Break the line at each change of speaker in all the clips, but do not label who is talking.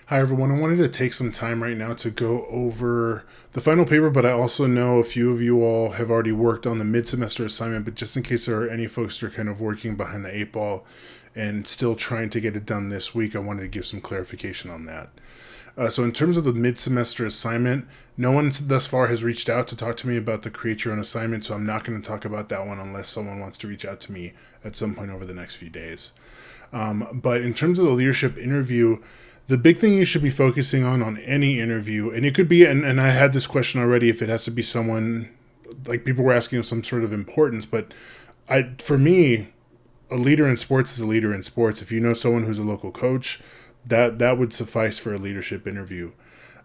Hi, everyone. I wanted to take some time right now to go over the final paper, but I also know a few of you all have already worked on the mid-semester assignment, but just in case there are any folks that are kind of working behind the eight ball and still trying to get it done this week, I wanted to give some clarification on that. So in terms of the mid-semester assignment, no one thus far has reached out to talk to me about the create your own assignment, so I'm not going to talk about that one unless someone wants to reach out to me at some point over the next few days. But in terms of the leadership interview, the big thing you should be focusing on any interview, and it could be, and I had this question already, if it has to be someone, like people were asking of some sort of importance, but for me, a leader in sports is a leader in sports. If you know someone who's a local coach, that would suffice for a leadership interview.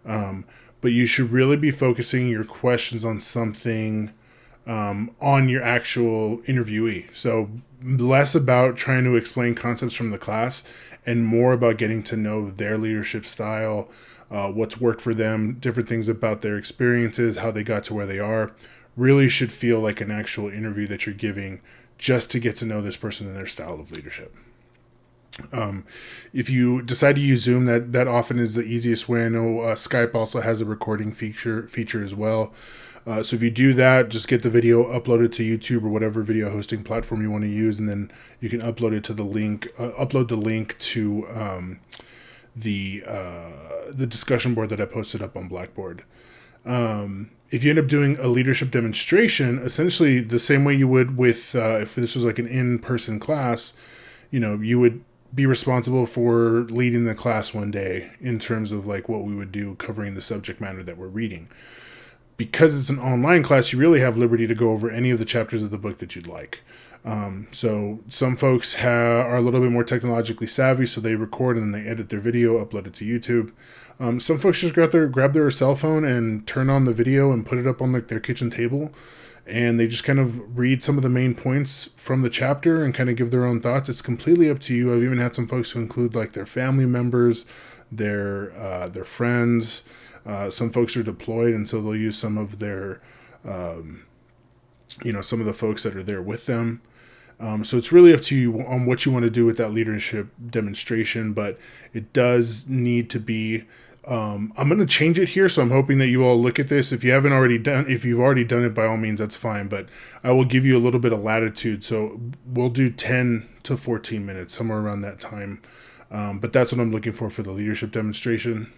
But you should really be focusing your questions on something on your actual interviewee. So less about trying to explain concepts from the class and more about getting to know their leadership style, what's worked for them, different things about their experiences, how they got to where they are. Really should feel like an actual interview that you're giving just to get to know this person and their style of leadership. If you decide to use Zoom, that often is the easiest way. I know Skype also has a recording feature as well. So if you do that, just get the video uploaded to YouTube or whatever video hosting platform you want to use, and then you can upload it to the link. Upload the link to the discussion board that I posted up on Blackboard. If you end up doing a leadership demonstration, essentially the same way you would with if this was like an in-person class, you would be responsible for leading the class one day in terms of like what we would do covering the subject matter that we're reading. Because it's an online class, you really have liberty to go over any of the chapters of the book that you'd like. So some folks are a little bit more technologically savvy, so they record and then they edit their video, upload it to YouTube. Some folks just grab their cell phone and turn on the video and put it up on their kitchen table, and they just kind of read some of the main points from the chapter and kind of give their own thoughts. It's completely up to you. I've even had some folks who include like their family members, their friends. Some folks are deployed, and so they'll use some of their, some of the folks that are there with them. So it's really up to you on what you want to do with that leadership demonstration, but it does need to be. I'm going to change it here, so I'm hoping that you all look at this. If you've already done it, by all means, that's fine. But I will give you a little bit of latitude, so we'll do 10 to 14 minutes, somewhere around that time. But that's what I'm looking for the leadership demonstration.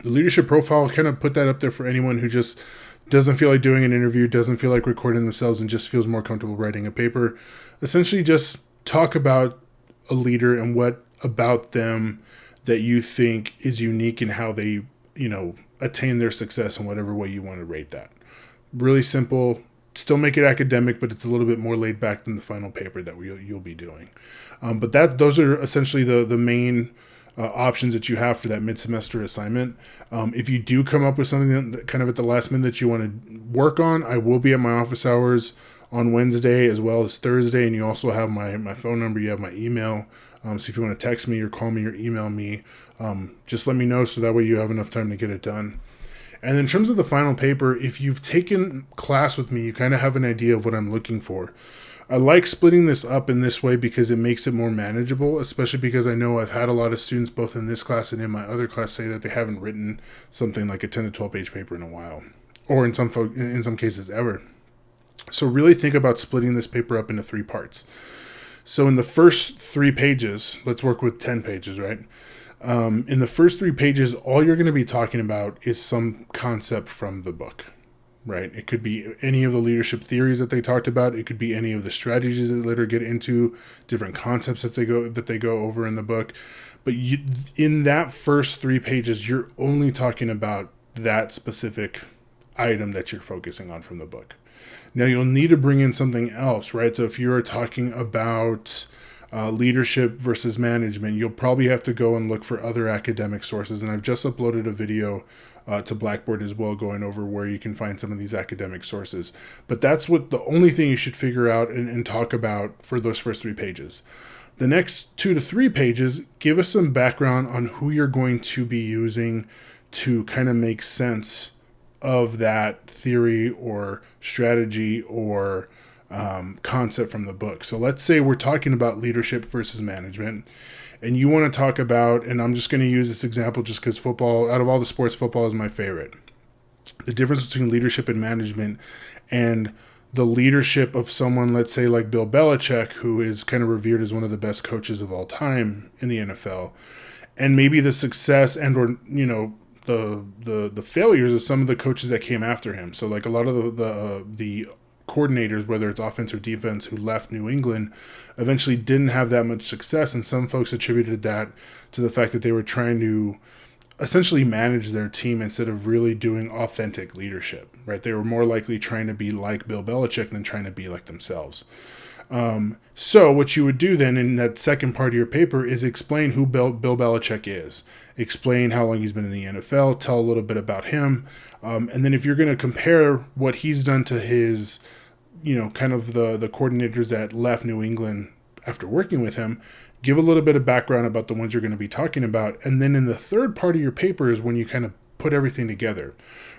The leadership profile, kind of put that up there for anyone who just doesn't feel like doing an interview, doesn't feel like recording themselves, and just feels more comfortable writing a paper. Essentially, just talk about a leader and what about them that you think is unique in how they, attain their success in whatever way you want to rate that. Really simple. Still make it academic, but it's a little bit more laid back than the final paper that you'll be doing. But those are essentially the main options that you have for that mid-semester assignment. If you do come up with something that kind of at the last minute that you want to work on, I will be at my office hours on Wednesday as well as Thursday, and you also have my phone number, you have my email. So if you want to text me or call me or email me, just let me know so that way you have enough time to get it done. And in terms of the final paper, if you've taken class with me, you kind of have an idea of what I'm looking for. I like splitting this up in this way because it makes it more manageable, especially because I know I've had a lot of students both in this class and in my other class say that they haven't written something like a 10 to 12 page paper in a while, or in some cases ever. So really think about splitting this paper up into 3 parts. So in the first 3 pages, let's work with 10 pages, right? In the first 3 pages, all you're going to be talking about is some concept from the book. Right. It could be any of the leadership theories that they talked about. It could be any of the strategies that later get into, different concepts that they go over in the book. But in that first 3 pages, you're only talking about that specific item that you're focusing on from the book. Now you'll need to bring in something else, right? So if you're talking about leadership versus management, you'll probably have to go and look for other academic sources. And I've just uploaded a video to Blackboard as well, going over where you can find some of these academic sources. But that's the only thing you should figure out and talk about for those first 3 pages. The next 2 to 3 pages, give us some background on who you're going to be using to kind of make sense of that theory or strategy or concept from the book. So let's say we're talking about leadership versus management, and you want to talk about, and I'm just going to use this example just because football, out of all the sports, football is my favorite. The difference between leadership and management, and the leadership of someone, let's say like Bill Belichick, who is kind of revered as one of the best coaches of all time in the NFL, and maybe the success and or the failures of some of the coaches that came after him. So like a lot of the coordinators, whether it's offense or defense, who left New England, eventually didn't have that much success, and some folks attributed that to the fact that they were trying to essentially manage their team instead of really doing authentic leadership, right? They were more likely trying to be like Bill Belichick than trying to be like themselves. So what you would do then in that second part of your paper is explain who Bill Belichick is, explain how long he's been in the NFL, tell a little bit about him. And then if you're going to compare what he's done to his, kind of the coordinators that left New England after working with him, give a little bit of background about the ones you're going to be talking about. And then in the third part of your paper is when you kind of put everything together,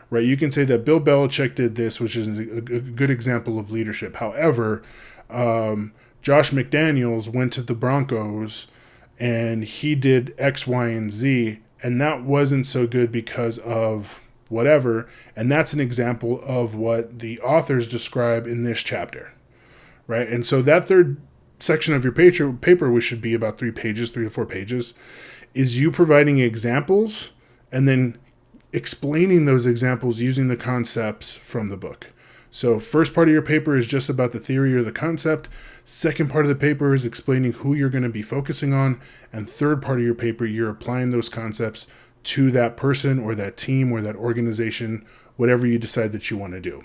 right? You can say that Bill Belichick did this, which is a good example of leadership. However, Josh McDaniels went to the Broncos and he did X, Y, and Z, and that wasn't so good because of whatever. And that's an example of what the authors describe in this chapter, right? And so that third section of your paper, which should be about 3 to 4 pages, is you providing examples and then explaining those examples using the concepts from the book. So first part of your paper is just about the theory or the concept. Second part of the paper is explaining who you're going to be focusing on. And third part of your paper, you're applying those concepts to that person or that team or that organization, whatever you decide that you want to do.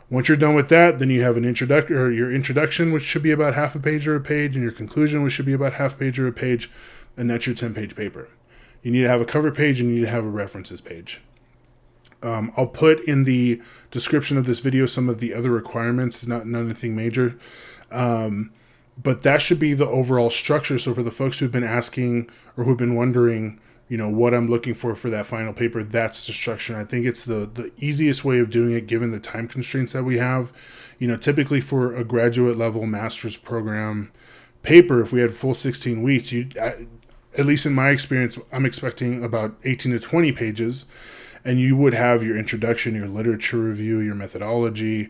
Once you're done with that, then you have an your introduction, which should be about half a page or a page, and your conclusion, which should be about half a page or a page, and that's your 10-page paper. You need to have a cover page and you need to have a references page. I'll put in the description of this video some of the other requirements, not anything major, but that should be the overall structure. So for the folks who've been asking or who've been wondering, what I'm looking for that final paper, that's the structure. I think it's the easiest way of doing it given the time constraints that we have. Typically for a graduate level master's program paper, if we had full 16 weeks, at least in my experience, I'm expecting about 18 to 20 pages, and you would have your introduction, your literature review, your methodology,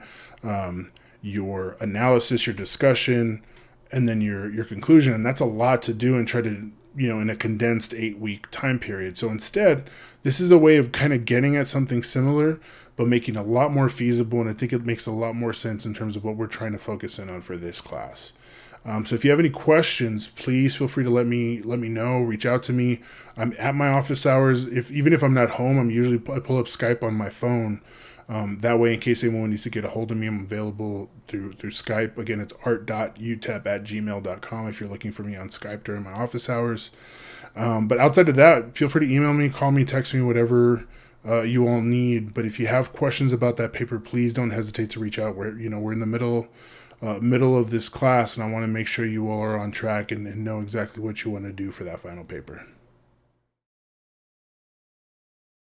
your analysis, your discussion, and then your conclusion. And that's a lot to do and try to, in a condensed 8-week time period. So instead, this is a way of kind of getting at something similar, but making a lot more feasible. And I think it makes a lot more sense in terms of what we're trying to focus in on for this class. So if you have any questions, please feel free to let me know, reach out to me. I'm at my office hours. Even if I'm not home, I pull up Skype on my phone. That way, in case anyone needs to get a hold of me, I'm available through Skype. Again, it's art.utep@gmail.com if you're looking for me on Skype during my office hours. But outside of that, feel free to email me, call me, text me, whatever you all need. But if you have questions about that paper, please don't hesitate to reach out. We're in the middle of this class, and I want to make sure you all are on track and know exactly what you want to do for that final paper.